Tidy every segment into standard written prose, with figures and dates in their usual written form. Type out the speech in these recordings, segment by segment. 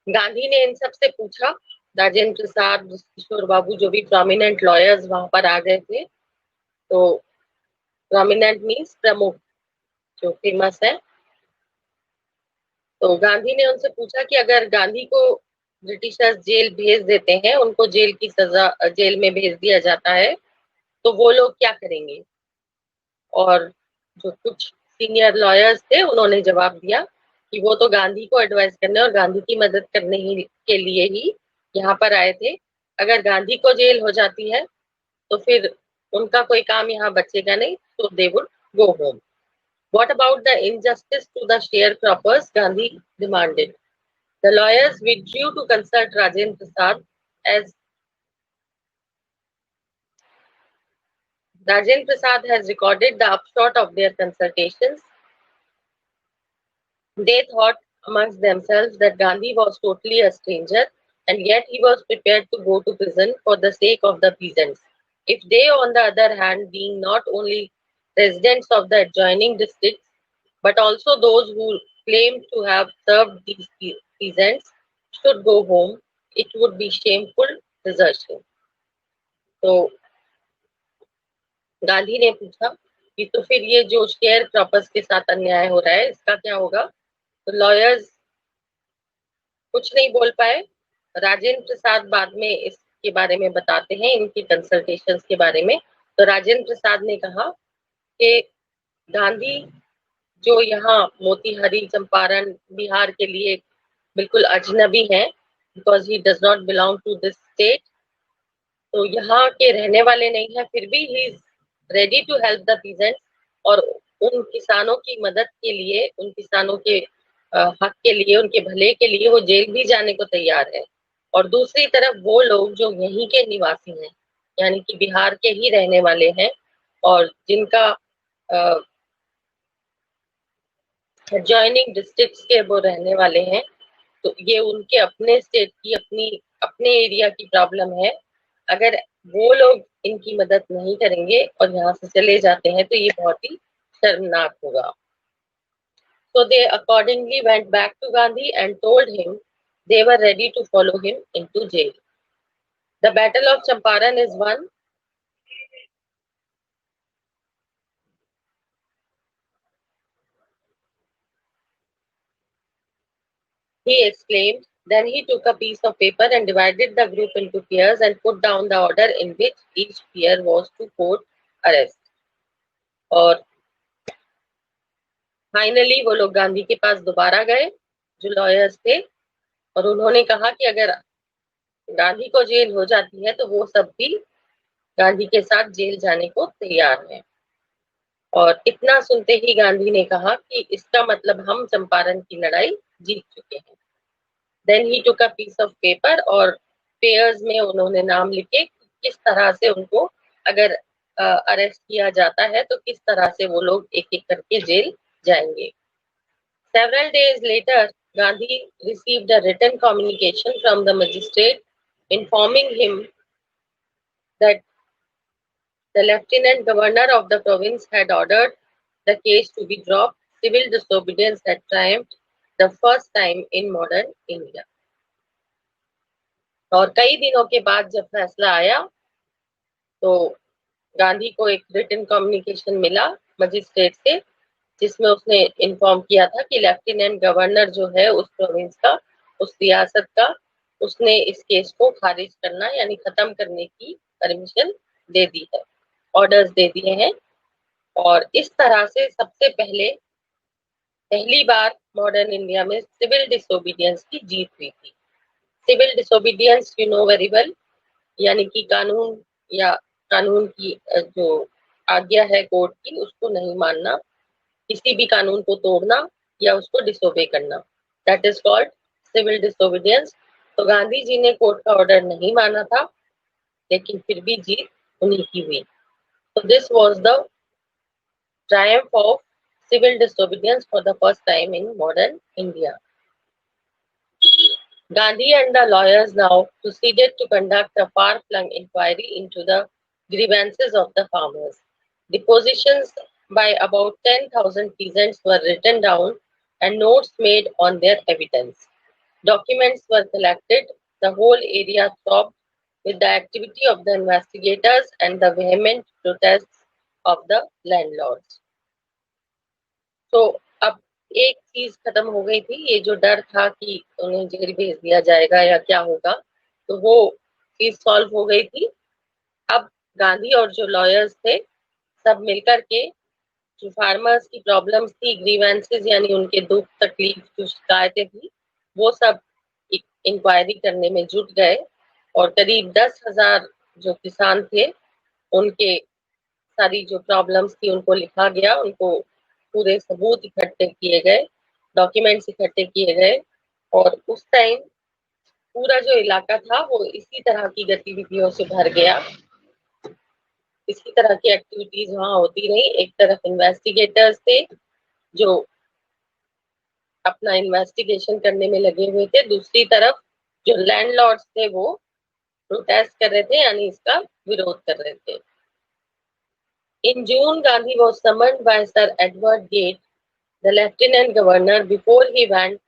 गांधी ने इन सब से पूछा, राजेंद्र प्रसाद, किशोर बाबू, जो भी प्रोमिनेंट लॉयर्स वहां पर आ गए थे, तो प्रोमिनेंट मीन्स प्रमुख, जो फेमस है। तो गांधी ने उनसे पूछा कि अगर गांधी को ब्रिटिशर्स जेल भेज देते हैं, उनको जेल की सजा, जेल में भेज दिया जाता है, तो वो लोग क्या करेंगे। और जो कुछ सीनियर लॉयर्स थे उन्होंने जवाब दिया कि वो तो गांधी को एडवाइस करने और गांधी की मदद करने ही के लिए ही यहाँ पर आए थे। अगर गांधी को जेल हो जाती है तो फिर उनका कोई काम यहाँ बचेगा नहीं, तो they would go home. What about the injustice to the sharecroppers? Gandhi demanded. The lawyers withdrew to consult Rajendra Prasad. As Rajendra Prasad has recorded the upshot of their consultations, they thought amongst themselves that Gandhi was totally a stranger, and yet he was prepared to go to prison for the sake of the peasants. If they, on the other hand, being not only residents of the adjoining districts, but also those who claimed to have served these peasants, should go home, it would be shameful desertion. तो गांधी ने पूछा कि तो फिर ये जो share croppers के साथ अन्याय हो रहा है, इसका क्या होगा। तो लॉयर्स कुछ नहीं बोल पाए। राजेंद्र प्रसाद बाद में इसके बारे में बताते हैं, इनकी कंसल्टेशंस के बारे में। तो राजेंद्र प्रसाद ने कहा कि गांधी जो यहाँ मोतीहारी, चंपारण, बिहार के लिए बिल्कुल अजनबी है, because he does not belong to this state, तो यहाँ के रहने वाले नहीं है, फिर भी he is ready to help the peasants, और उन किसानों की मदद के लिए, उन किसानों के हक के लिए, उनके भले के लिए वो जेल भी जाने को तैयार है। और दूसरी तरफ वो लोग जो यहीं के निवासी हैं, यानी कि बिहार के ही रहने वाले हैं, और जिनका एडजॉइनिंग डिस्ट्रिक्ट्स के वो रहने वाले हैं, तो ये उनके अपने स्टेट की, अपने एरिया की प्रॉब्लम है। अगर वो लोग इनकी मदद नहीं करेंगे और यहाँ से चले जाते हैं तो ये बहुत ही शर्मनाक होगा। So they accordingly went back to Gandhi and told him they were ready to follow him into jail. The Battle of Champaran is won. He exclaimed. Then he took a piece of paper and divided the group into pairs and put down the order in which each pair was to court arrest. और finally वो लोग गांधी के पास दोबारा गए, जो lawyers थे, और उन्होंने कहा कि अगर गांधी को जेल हो जाती है तो वो सब भी गांधी के साथ जेल जाने को तैयार हैं। और इतना सुनते ही गांधी ने कहा कि इसका मतलब हम चंपारण की लड़ाई जीत चुके हैं। Then he took a piece of paper और पेयर्स में उन्होंने नाम लिखे किस तरह से उनको अगर अरेस्ट किया जाता है तो किस तरह से वो लोग एक एक करके जेल जाएंगे। Several days later, Gandhi received a written communication from the magistrate informing him that the lieutenant governor of the province had ordered the case to be dropped. Civil disobedience had triumphed the first time in modern India. और कई दिनों के बाद जब फैसला आया तो गांधी को एक रिटन कम्युनिकेशन मिला मजिस्ट्रेट से, जिसमें उसने इन्फॉर्म किया था कि लेफ्टिनेंट गवर्नर जो है उस प्रोविंस का, उस रियासत का, उसने इस केस को खारिज करना यानी खत्म करने की परमिशन दे दी है, ऑर्डर्स दे दिए हैं। और इस तरह से सबसे पहली बार मॉडर्न इंडिया में सिविल डिसोबीडियंस की जीत हुई थी। Civil disobedience you know very well, यानी कि कानून या कानून की जो आज्ञा है कोर्ट की उसको नहीं मानना, किसी भी कानून को तोड़ना या उसको डिसोबे करना, that is called civil disobedience. तो गांधी जी ने कोर्ट का ऑर्डर नहीं माना था, लेकिन फिर भी जीत उन्हीं की हुई। तो this was the triumph of civil disobedience for the first time in modern India. Gandhi and the lawyers now proceeded to conduct a far-flung inquiry into the grievances of the farmers. Depositions by about 10,000 peasants were written down and notes made on their evidence. Documents were collected. The whole area throbbed with the activity of the investigators and the vehement protests of the landlords. तो अब एक चीज खत्म हो गई थी, ये जो डर था कि उन्हें जेल भेज दिया जाएगा या क्या होगा, तो वो चीज सॉल्व हो गई थी। अब गांधी और जो लॉयर्स थे सब मिलकर के जो फार्मर्स की प्रॉब्लम्स थी, ग्रीवेंसेस यानी उनके दुख तकलीफ जो शिकायतें थी, वो सब इंक्वायरी करने में जुट गए और करीब 10,000 जो किसान थे उनके सारी जो प्रॉब्लम्स थी उनको लिखा गया, उनको पूरे सबूत इकट्ठे किए गए, डॉक्यूमेंट्स इकट्ठे किए गए और उस टाइम पूरा जो इलाका था वो इसी तरह की गतिविधियों से भर गया। इसी तरह की एक्टिविटीज वहां होती रही। एक तरफ इन्वेस्टिगेटर्स थे जो अपना इन्वेस्टिगेशन करने में लगे हुए थे, दूसरी तरफ जो लैंडलॉर्ड्स थे वो प्रोटेस्ट कर रहे थे यानी इसका विरोध कर रहे थे। In June, Gandhi was summoned by Sir Edward Gate, the Lieutenant Governor. Before he went,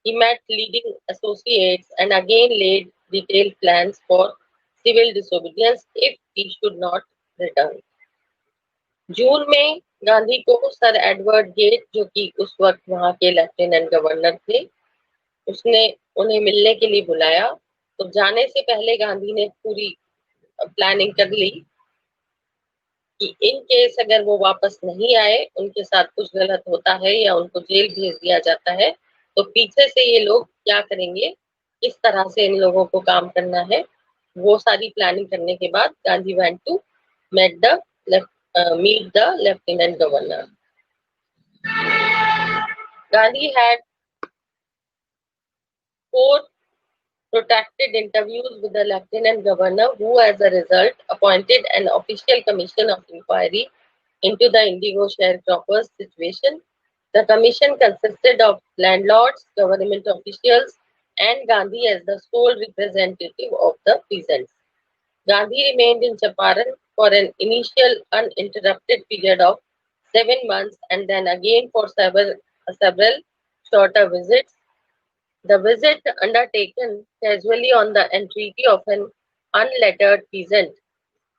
he met leading associates and again laid detailed plans for civil disobedience if he should not return. जून में गांधी को sir Edward gate, जो कि उस वक्त वहां के lieutenant governor थे, उसने उन्हें मिलने के लिए बुलाया। तो जाने से पहले गांधी ने पूरी प्लानिंग कर ली कि इन केस अगर वो वापस नहीं आए, उनके साथ कुछ गलत होता है या उनको जेल भेज दिया जाता है, तो पीछे से ये लोग क्या करेंगे, किस तरह से इन लोगों को काम करना है, वो सारी प्लानिंग करने के बाद Gandhi went to met the meet the lieutenant governor. Gandhi had 4 protracted interviews with the lieutenant governor, who as a result appointed an official commission of inquiry into the indigo sharecroppers situation. The commission consisted of landlords, government officials, and Gandhi as the sole representative of the peasants. Gandhi remained in Champaran for an initial uninterrupted period of 7 months and then again for several shorter visits. The visit, undertaken casually on the entreaty of an unlettered peasant,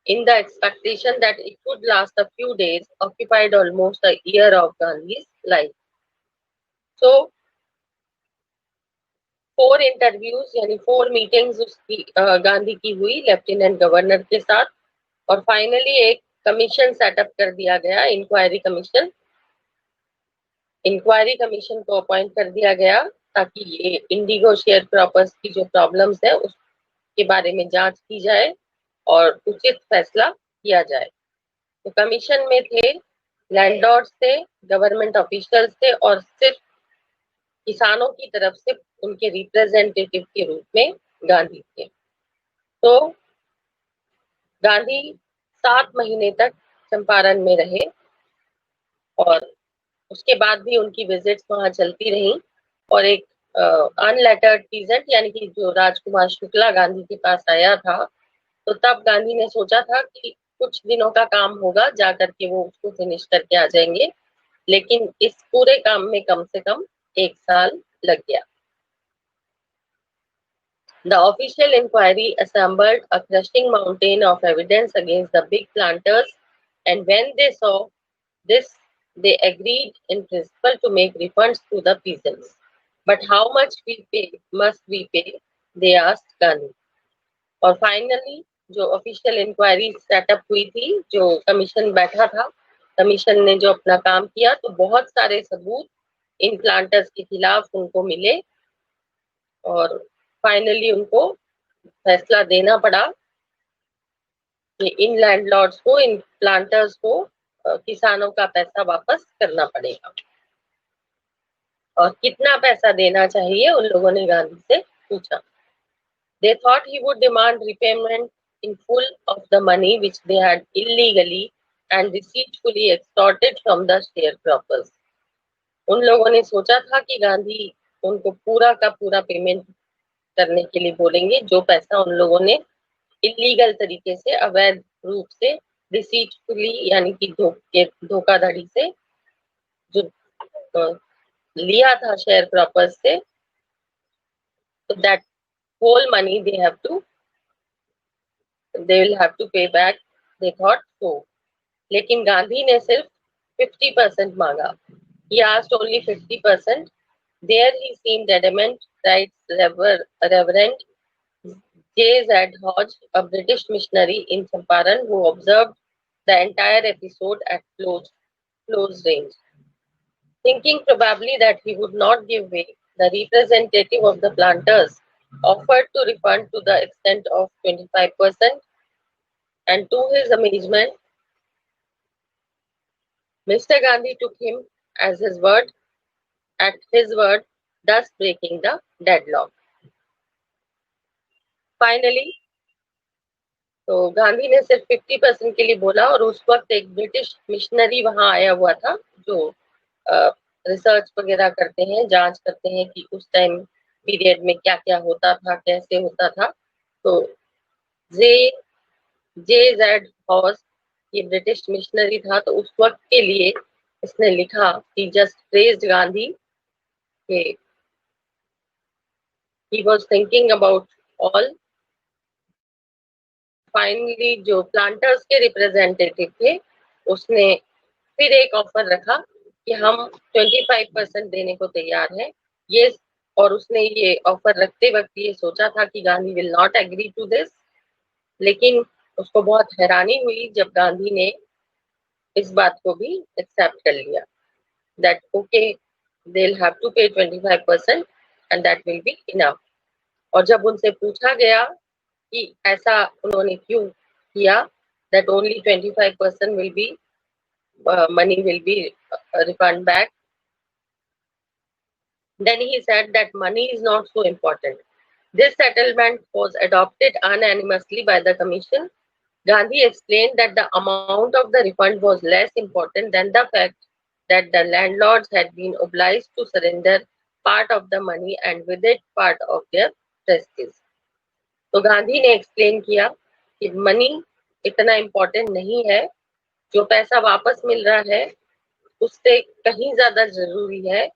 in the expectation that it would last a few days, occupied almost a year of Gandhi's life. So, 4 interviews यानी 4 meetings उसकी गांधी की हुई lieutenant governor के साथ और finally एक commission setup कर दिया गया, इंक्वायरी कमीशन। इंक्वायरी कमीशन को अपॉइंट कर दिया गया ताकि ये इंडिगो शेयर क्रॉपर्स की जो प्रॉब्लम्स है उसके बारे में जांच की जाए और उचित फैसला किया जाए। तो कमीशन में थे लैंडलॉर्ड्स थे, गवर्नमेंट ऑफिशियल्स थे और सिर्फ किसानों की तरफ से उनके रिप्रेजेंटेटिव के रूप में गांधी थे। तो गांधी 7 महीने तक चंपारण में रहे और उसके बाद भी उनकी विजिट्स वहां चलती रही और एक अनलेटर्ड पीजेंट यानी कि जो राजकुमार शुक्ला गांधी के पास आया था, तो तब गांधी ने सोचा था कि कुछ दिनों का काम होगा, जाकर के वो उसको फिनिश करके आ जाएंगे, लेकिन इस पूरे काम में कम से कम 1 साल लग गया। The official inquiry assembled a crushing mountain of evidence against the big planters, and when they saw this, they agreed in principle to make refunds to the peasants. But how much must we pay? They asked Gandhi. और finally जो official inquiry setup हुई थी, जो commission बैठा था, commission ने जो अपना काम किया, तो बहुत सारे सबूत इन प्लांटर्स के खिलाफ उनको मिले और फाइनली उनको फैसला देना पड़ा कि इन लैंडलॉर्ड्स को, इन प्लांटर्स को किसानों का पैसा वापस करना पड़ेगा। और कितना पैसा देना चाहिए उन लोगों ने गांधी से पूछा। They thought he would demand repayment in full of the money which they had illegally and deceitfully extorted from the sharecroppers. उन लोगों ने सोचा था कि गांधी उनको पूरा का पूरा पेमेंट करने के लिए बोलेंगे, जो पैसा उन लोगों ने इलीगल तरीके से, अवैध रूप से, डिसीटफुली यानी कि धोखाधड़ी से जो लिया था शेयर क्रॉपर्स से, So that whole money they will have to pay back, they thought so. लेकिन गांधी ने सिर्फ 50% मांगा. He asked only 50%. There he seemed adamant, writes Reverend J. Z. Hodge, a British missionary in Champaran who observed the entire episode at close range. Thinking probably that he would not give way, the representative of the planters offered to refund to the extent of 25%, and to his amazement, Mr. Gandhi took him as at his word, thus breaking the deadlock. Finally, तो गांधी ने सिर्फ 50% के लिए बोला और उस वक्त एक ब्रिटिश मिशनरी वहां आया हुआ था जो रिसर्च वगैरह करते हैं, जांच करते हैं कि उस टाइम पीरियड में क्या क्या होता था, कैसे होता था. तो जे जेड हॉस ये ब्रिटिश मिशनरी था. तो उस वक्त के लिए इसने लिखा कि जस्ट प्रेज्ड गांधी के he was thinking about all. Finally जो प्लांटर्स के रिप्रेजेंटेटिव थे उसने फिर एक ऑफर रखा कि हम 25% देने को तैयार हैं. ये और उसने ये ऑफर रखते वक्त ये सोचा था कि Gandhi will not agree to this, लेकिन उसको बहुत हैरानी हुई जब गांधी ने इस बात को भी एक्सेप्ट कर लिया that okay they will have to pay 25% and that will be enough. और जब उनसे पूछा गया कि ऐसा उन्होंने क्यों किया, that only 25% will be money will be refunded back, then he said that money is not so important. This settlement was adopted unanimously by the commission. Gandhi explained that the amount of the refund was less important than the fact that the landlords had been obliged to surrender part of the money and with it part of their prestige. तो गांधी ने explain किया कि money इतना important नहीं है, जो पैसा वापस मिल रहा है उससे कहीं ज्यादा जरूरी है,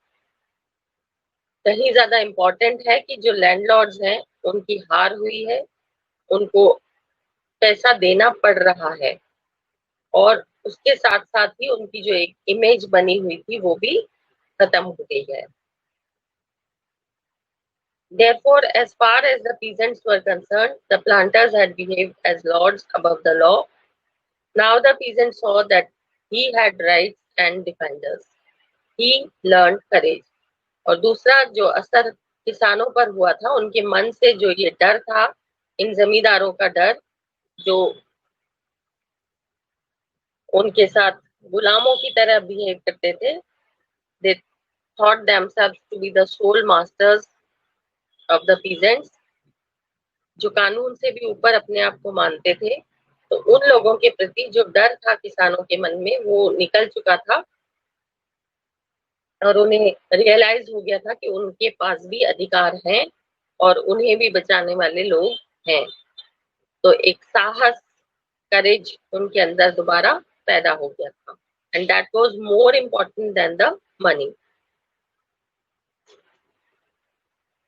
कहीं ज्यादा इम्पोर्टेंट है कि जो लैंडलॉर्ड्स हैं उनकी हार हुई है, उनको पैसा देना पड़ रहा है और उसके साथ साथ ही उनकी जो एक इमेज बनी हुई थी वो भी खत्म हो गई है. Therefore, as far as the peasants were concerned, the planters had behaved as lords above the law. Now the peasants saw that he had rights and defenders. He learned courage. और दूसरा जो असर किसानों पर हुआ था, उनके मन से जो ये डर था, इन जमींदारों का डर जो उनके साथ गुलामों की तरह बिहेव करते थे, they thought themselves to be the sole masters of the peasants, जो कानून से भी ऊपर अपने आप को मानते थे. तो उन लोगों के प्रति जो डर था किसानों के मन में वो निकल चुका था और उन्हें रियलाइज हो गया था कि उनके पास भी अधिकार हैं और उन्हें भी बचाने वाले लोग हैं. तो एक साहस, करेज उनके अंदर दोबारा पैदा हो गया था. And that was more important then the money.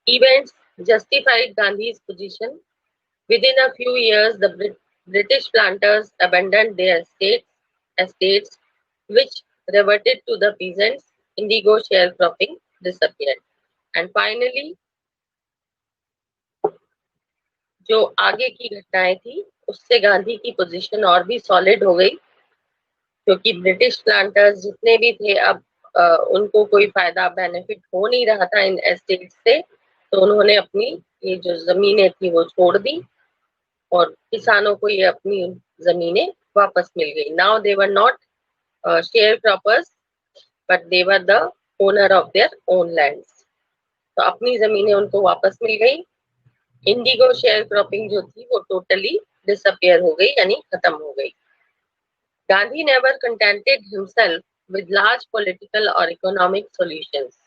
Events justified Gandhi's position. Within a few years, the British planters abandoned their estates, which reverted to the peasants. Indigo sharecropping disappeared. And finally, जो आगे की घटनाएं थी उससे गांधी की position और भी solid हो गई, क्योंकि ब्रिटिश प्लांटर्स जितने भी थे अब उनको कोई फायदा बेनिफिट हो नहीं रहा था इन एस्टेट से. तो उन्होंने अपनी ये जो जमीनें थी वो छोड़ दी और किसानों को ये अपनी जमीनें वापस मिल गई. Now they were not share croppers but they were the owner of their own lands. तो अपनी जमीनें उनको वापस मिल गई. इंडिगो शेयर क्रॉपिंग जो थी वो टोटली डिसअपियर हो गई, यानी खत्म हो गई. Gandhi never contented himself with large political or economic solutions.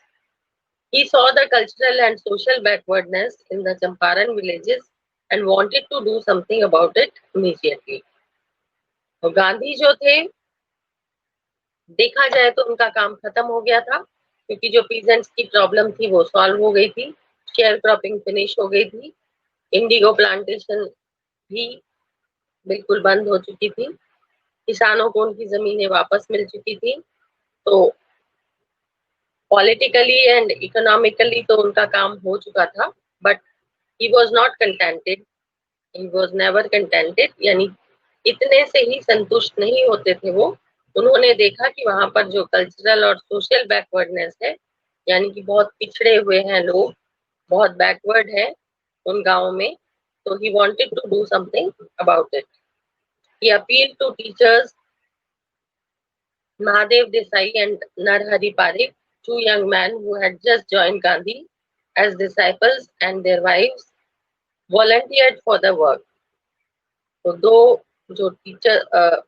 He saw the cultural and social backwardness in the Champaran villages and wanted to do something about it immediately. तो गांधी जो थे, देखा जाए तो उनका काम खत्म हो गया था, क्योंकि जो पीजेंट्स की प्रॉब्लम थी वो सॉल्व हो गई थी. शेयर क्रॉपिंग फिनिश हो गई थी, इंडिगो प्लांटेशन भी बिल्कुल बंद हो चुकी थी, किसानों को उनकी जमीनें वापस मिल चुकी थी। तो पॉलिटिकली एंड इकोनॉमिकली तो उनका काम हो चुका था, but he was not contented, he was never contented, यानी इतने से ही संतुष्ट नहीं होते थे वो। उन्होंने देखा कि वहां पर जो कल्चरल और सोशल बैकवर्डनेस है, यानी कि बहुत पिछड़े हुए हैं लोग, बहुत बैकवर्ड है उन गांवों में, तो he wanted to do something about it. He appeal to teachers Mahadev Desai and Narhari Parikh, two young men who had just joined Gandhi as disciples, and their wives volunteered for the work. तो दो जो teacher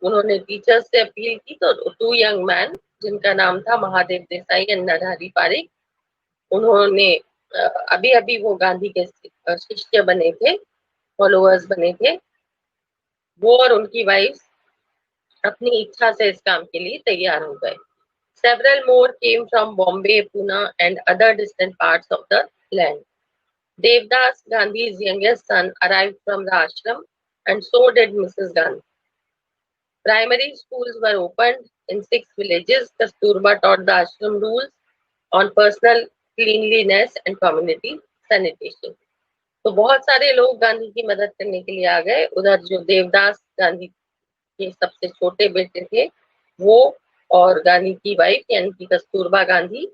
उन्होंने teachers से appeal की, तो to young man जिनका नाम था महादेव देसाई एंड नरहरि पारिक, उन्होंने अभी अभी वो गांधी के शिष्य बने थे, फॉलोअर्स बने थे। वो और उनकी वाइफ अपनी इच्छा से इस काम के लिए तैयार हो गए। Several more came from Bombay, Pune, and other distant parts of the land. Devdas, Gandhi's youngest son, arrived from the ashram, and so did Mrs. Gandhi. Primary schools were opened in 6 villages. Kasturba taught the ashram rules on personal cleanliness and community sanitation. तो बहुत सारे लोग गांधी की मदद करने के लिए आ गए। उधर जो देवदास गांधी के सबसे छोटे बेटे थे, वो और गांधी की वाइफ यानी कि कस्तूरबा गांधी,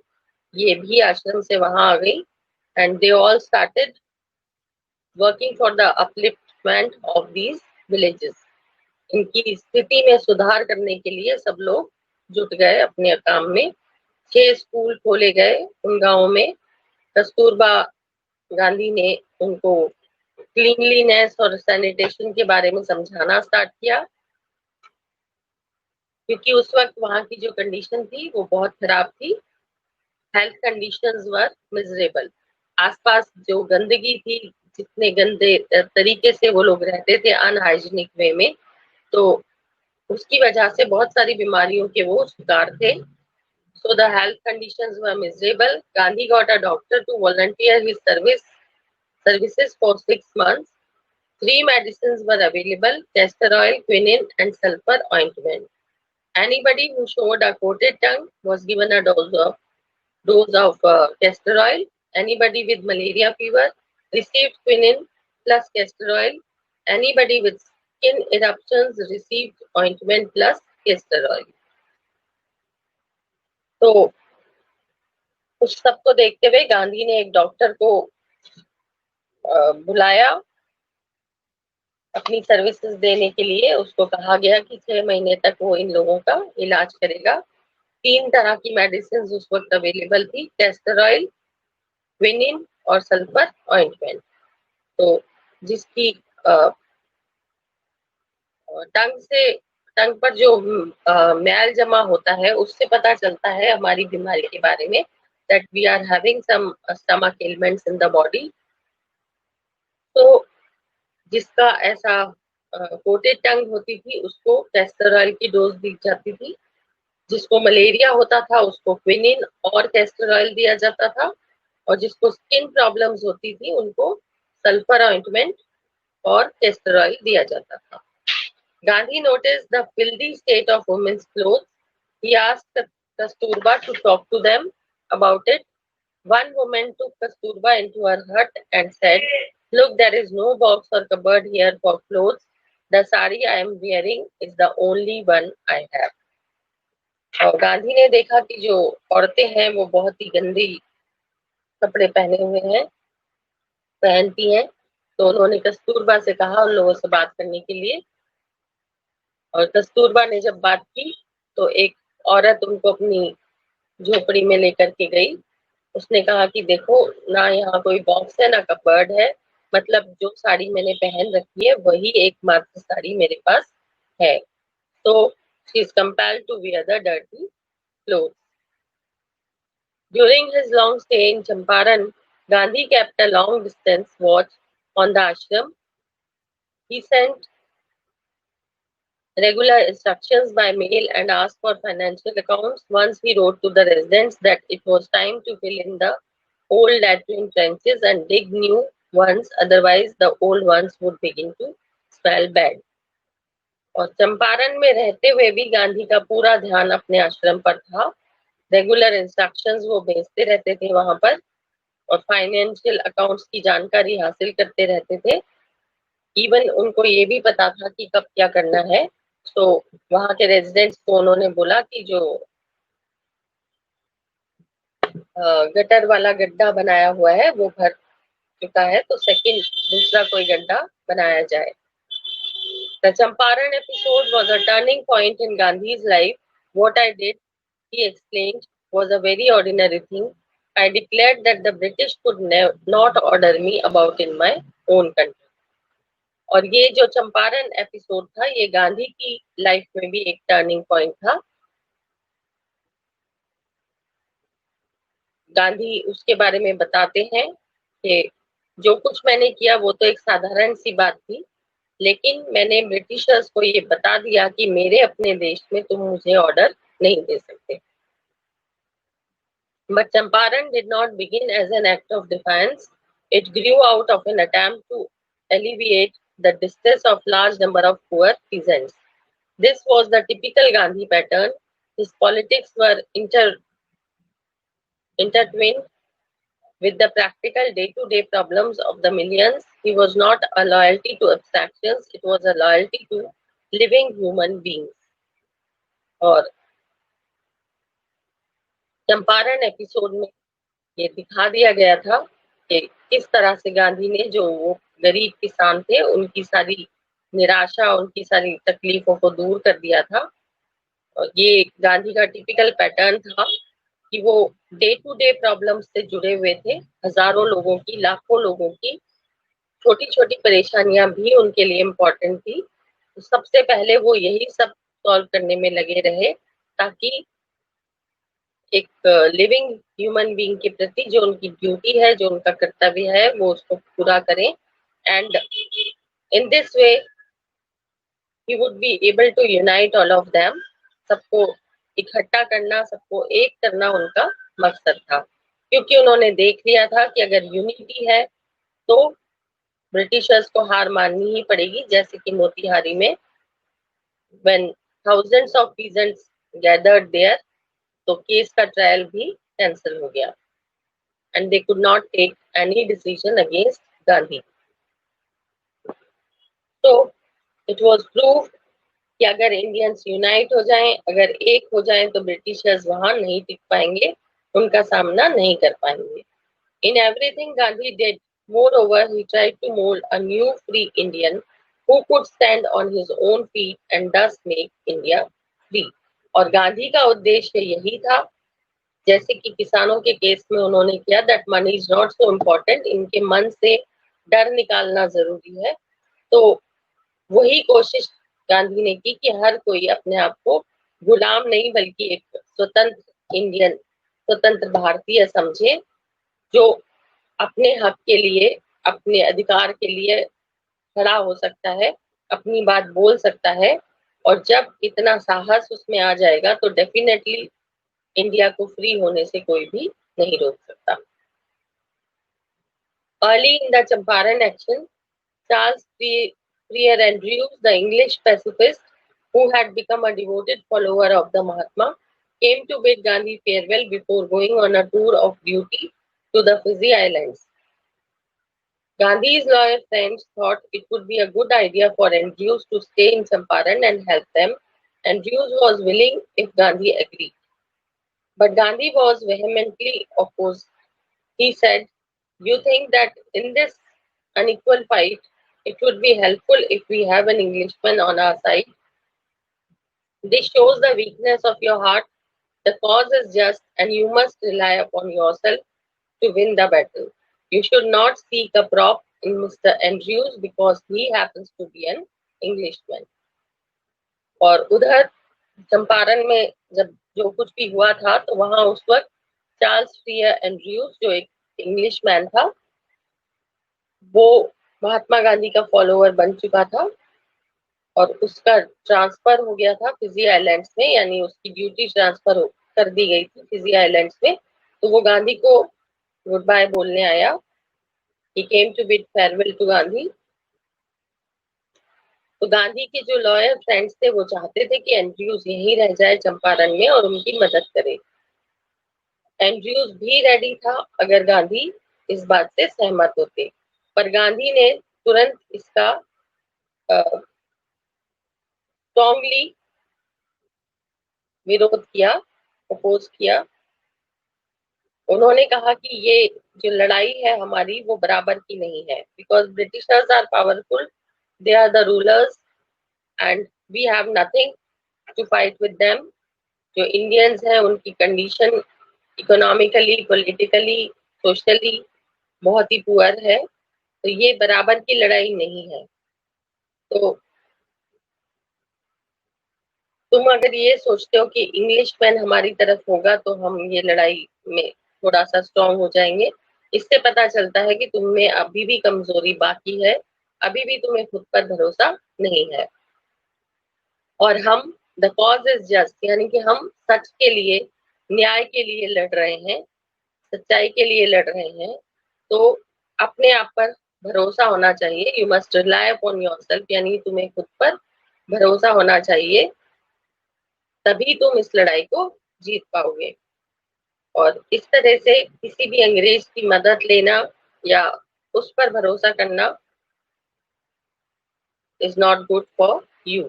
ये भी आश्रम से वहां आ गई, and they all started working for the upliftment of these villages. इनकी स्थिति में सुधार करने के लिए सब लोग जुट गए अपने काम में। 6 स्कूल खोले गए उन गांवों में। कस्तूरबा गांधी ने उनको क्लीनलीनेस और सैनिटेशन के बारे में समझाना स्टार्ट किया, क्योंकि उस वक्त वहां की जो कंडीशन थी वो बहुत खराब थी। हेल्थ कंडीशंस वर मिजरेबल। आसपास जो गंदगी थी, जितने गंदे तरीके से वो लोग रहते थे अनहाइजीनिक वे में, तो उसकी वजह से बहुत सारी बीमारियों के वो शिकार थे। So the health conditions were miserable. Gandhi got a doctor to volunteer his services for 6 months. 3 medicines were available: castor oil, quinine, and sulfur ointment. Anybody who showed a coated tongue was given a dose of castor oil. Anybody with malaria fever received quinine plus castor oil. Anybody with skin eruptions received ointment plus castor oil. तो उस सब को देखते हुए गांधी ने एक doctor को बुलाया अपनी सर्विसेज देने के लिए। उसको कहा गया कि 6 महीने तक वो इन लोगों का इलाज करेगा। 3 तरह की मेडिसिन उस वक्त अवेलेबल थी: कैस्टर ऑयल, क्विनिन और सल्फर ऑइंटमेंट। तो जिसकी टंग पर जो मैल जमा होता है, उससे पता चलता है हमारी बीमारी के बारे में, that we are having some stomach ailments in the body. तो जिसका ऐसा कोटेड टंग होती थी उसको कैस्टर ऑयल की डोज दी जाती थी। जिसको मलेरिया होता था उसको क्विनिन और कैस्टर ऑयल दिया जाता था, और जिसको स्किन प्रॉब्लम्स होती थी उनको सल्फर ऑइंटमेंट और कैस्टर ऑयल दिया जाता था। Gandhi noticed the filthy state of women's clothes. He asked Kasturba to talk to them about it. One woman took Kasturba into her hut and said, "Look, there is no box or cupboard here for clothes. The sari I am wearing is the only one I have." और गांधी ने देखा कि जो औरतें हैं वो बहुत ही गंदी कपड़े पहने हुए हैं, पहनती हैं, तो उन्होंने कस्तूरबा से कहा उन लोगों से बात करने के लिए। और कस्तूरबा ने जब बात की तो एक औरत उनको अपनी झोपड़ी में लेकर के गई। उसने कहा कि देखो, ना यहाँ कोई बॉक्स है ना कपबोर्ड है, मतलब जो साड़ी मैंने पहन रखी है वही एकमात्र साड़ी मेरे पास है। तो she is compelled to wear the dirty clothes. During his long stay in Champaran, Gandhi kept a long distance watch on the ashram. He sent regular instructions by mail and asked for financial accounts. Once he wrote to the residents that it was time to fill in the old latrine trenches and dig new ones, otherwise the old ones would begin to smell bad. और चंपारण में रहते हुए भी गांधी का पूरा ध्यान अपने आश्रम पर था। रेगुलर इंस्ट्रक्शंस वो भेजते रहते थे वहां पर, और फाइनेंशियल अकाउंट्स की जानकारी हासिल करते रहते थे। इवन उनको ये भी पता था कि कब क्या करना है। तो वहां के रेजिडेंट्स को उन्होंने बोला कि जो गटर वाला गड्ढा बनाया हुआ है वो भर चुका है, तो सेकंड दूसरा कोई गड्ढा बनाया जाए। The Champaran episode was a turning point in Gandhi's life. What I did, he explained, was a very ordinary thing. I declared that the British could not order me about in my own country. और ये जो Champaran episode था, ये गांधी की life में भी एक turning point था। गांधी उसके बारे में बताते हैं कि जो कुछ मैंने किया वो तो एक साधारण सी बात थी, लेकिन मैंने ब्रिटिशर्स को ये बता दिया कि मेरे अपने देश में तुम मुझे ऑर्डर नहीं दे सकते। But Champaran did not begin as an act of defiance. It grew out of an attempt to alleviate the distress of large number of poor peasants. This was the typical Gandhi pattern. His politics were intertwined with the practical day-to-day problems of the millions. He was not a loyalty to abstractions, it was a loyalty to living human beings. और Champaran episode में ये दिखा दिया गया था कि किस तरह से गांधी ने जो वो गरीब किसान थे उनकी सारी निराशा, उनकी सारी तकलीफों को दूर कर दिया था। और ये गांधी का टिपिकल पैटर्न था कि वो डे टू डे प्रॉब्लम्स से जुड़े हुए थे। हजारों लोगों की, लाखों लोगों की छोटी छोटी परेशानियां भी उनके लिए इम्पोर्टेंट थी। तो सबसे पहले वो यही सब सॉल्व करने में लगे रहे, ताकि एक लिविंग ह्यूमन बीइंग के प्रति जो उनकी ड्यूटी है, जो उनका कर्तव्य है, वो उसको पूरा करें। And in this way he would be able to unite all of them. सबको इकट्ठा करना, सबको एक करना उनका मकसद था, क्योंकि उन्होंने देख लिया था कि अगर यूनिटी है तो ब्रिटिशर्स को हार माननी ही पड़ेगी। जैसे कि मोतिहारी में when thousands of peasants gathered there, तो केस का ट्रायल भी कैंसिल हो गया and they could not take any decision against Gandhi. तो इट वाज प्रूव कि अगर इंडियंस यूनाइट हो जाएं, अगर एक हो जाएं, तो ब्रिटिशर्स वहां नहीं टिक पाएंगे, उनका सामना नहीं कर पाएंगे। In everything Gandhi did, moreover he tried to mold a new free Indian who could stand on his own feet and thus make India free. और गांधी का उद्देश्य यही था, जैसे कि किसानों के केस में उन्होंने किया, that money is not so important, इनके मन से डर निकालना जरूरी है। तो वही कोशिश गांधी ने की कि हर कोई अपने आप को गुलाम नहीं बल्कि एक स्वतंत्र इंडियन, स्वतंत्र भारतीय समझे, जो अपने हक के लिए, अपने अधिकार के लिए खड़ा हो सकता है, अपनी बात बोल सकता है। और जब इतना साहस उसमें आ जाएगा तो डेफिनेटली इंडिया को फ्री होने से कोई भी नहीं रोक सकता। Early in the Champaran action, Charles Prior Andrews, the English pacifist who had become a devoted follower of the Mahatma, came to bid Gandhi farewell before going on a tour of duty to the Fiji Islands. Gandhi's loyal friends thought it would be a good idea for Andrews to stay in Champaran and help them. Andrews was willing if Gandhi agreed. But Gandhi was vehemently opposed. He said, "You think that in this unequal fight, it would be helpful if we have an Englishman on our side? This shows the weakness of your heart. The cause is just, and you must rely upon yourself to win the battle. You should not seek a prop in Mr. Andrews because he happens to be an Englishman." और उधर चंपारण में जब जो कुछ भी हुआ था, तो वहां उस वक्त चार्ल्स प्रियर एंड्रयूज, जो एक इंग्लिश मैन था, वो महात्मा गांधी का फॉलोअर बन चुका था और उसका ट्रांसफर हो गया था फिजी आइलैंड्स में, यानी उसकी ड्यूटी ट्रांसफर कर दी गई थी फिजी आइलैंड्स में। तो वो गांधी को गुड बाय बोलने आया। He came to bid farewell to Gandhi. तो गांधी के जो लॉयर फ्रेंड्स थे वो चाहते थे कि एंड्रयूज यहीं रह जाए चंपारण में और उनकी मदद करे। एंड्रयूज भी रेडी था अगर गांधी इस बात से सहमत होते, पर गांधी ने तुरंत इसका स्ट्रॉन्गली विरोध किया, अपोज किया। उन्होंने कहा कि ये जो लड़ाई है हमारी वो बराबर की नहीं है, because Britishers are powerful, they are the rulers and we have nothing to fight with them. जो इंडियंस हैं उनकी कंडीशन इकोनॉमिकली, पॉलिटिकली, सोशली बहुत ही पुअर है, तो ये बराबर की लड़ाई नहीं है। तो तुम अगर ये सोचते हो कि इंग्लिश मैन हमारी तरफ होगा तो हम ये लड़ाई में थोड़ा सा स्ट्रांग हो जाएंगे, इससे पता चलता है कि तुम में अभी भी कमजोरी बाकी है, अभी भी तुम्हें खुद पर भरोसा नहीं है। और हम द कॉज इज जस्ट, यानी कि हम सच के लिए, न्याय के लिए लड़ रहे हैं, सच्चाई के लिए लड़ रहे हैं। तो अपने आप पर भरोसा होना चाहिए। You must rely upon your self, यानी तुम्हें खुद पर भरोसा होना चाहिए, तभी तुम इस लड़ाई को जीत पाओगे। और इस तरह से किसी भी अंग्रेज की मदद लेना या उस पर भरोसा करना is not good for you.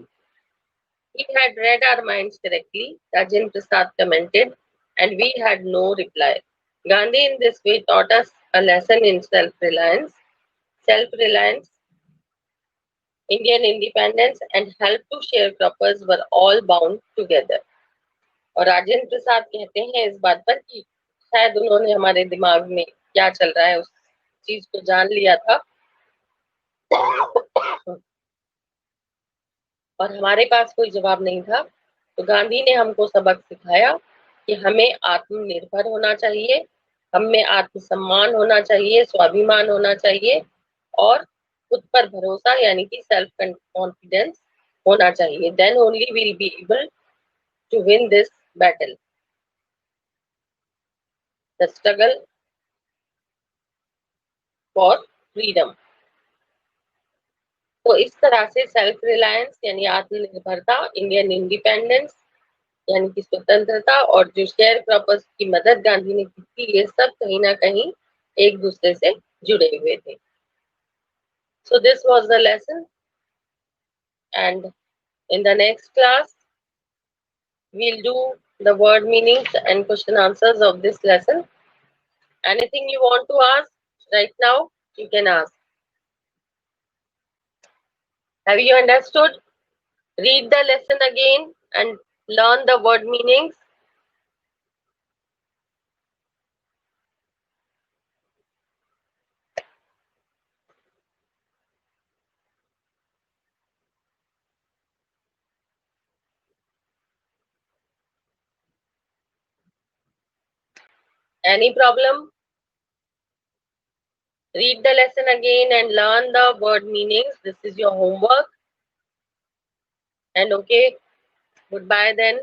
He had read our minds correctly, Rajendra Prasad commented, and we had no reply. Gandhi in this way taught us a lesson in self-reliance, Indian independence, and help to sharecroppers were all bound together. और राजेंद्र प्रसाद कहते हैं इस बात पर कि शायद उन्होंने हमारे दिमाग में क्या चल रहा है उस चीज को जान लिया था और हमारे पास कोई जवाब नहीं था। तो गांधी ने हमको सबक सिखाया कि हमें आत्मनिर्भर होना चाहिए, हमें आत्मसम्मान होना चाहिए, स्वाभिमान होना चाहिए और खुद पर भरोसा यानी कि सेल्फ कॉन्फिडेंस होना चाहिए। Then only will be able to win this battle, the struggle for freedom. तो इस तरह से सेल्फ रिलायंस यानी आत्मनिर्भरता, इंडियन इंडिपेंडेंस यानी कि स्वतंत्रता और जो शेयर क्रॉपर्स की मदद गांधी ने की थी, ये सब कहीं ना कहीं एक दूसरे से जुड़े हुए थे। So this was the lesson and in the next class we'll do the word meanings and question answers of this lesson. Anything you want to ask right now, you can ask. Have you understood? Read the lesson again and learn the word meanings. Any problem? Read the lesson again and learn the word meanings. This is your homework. And okay, goodbye then.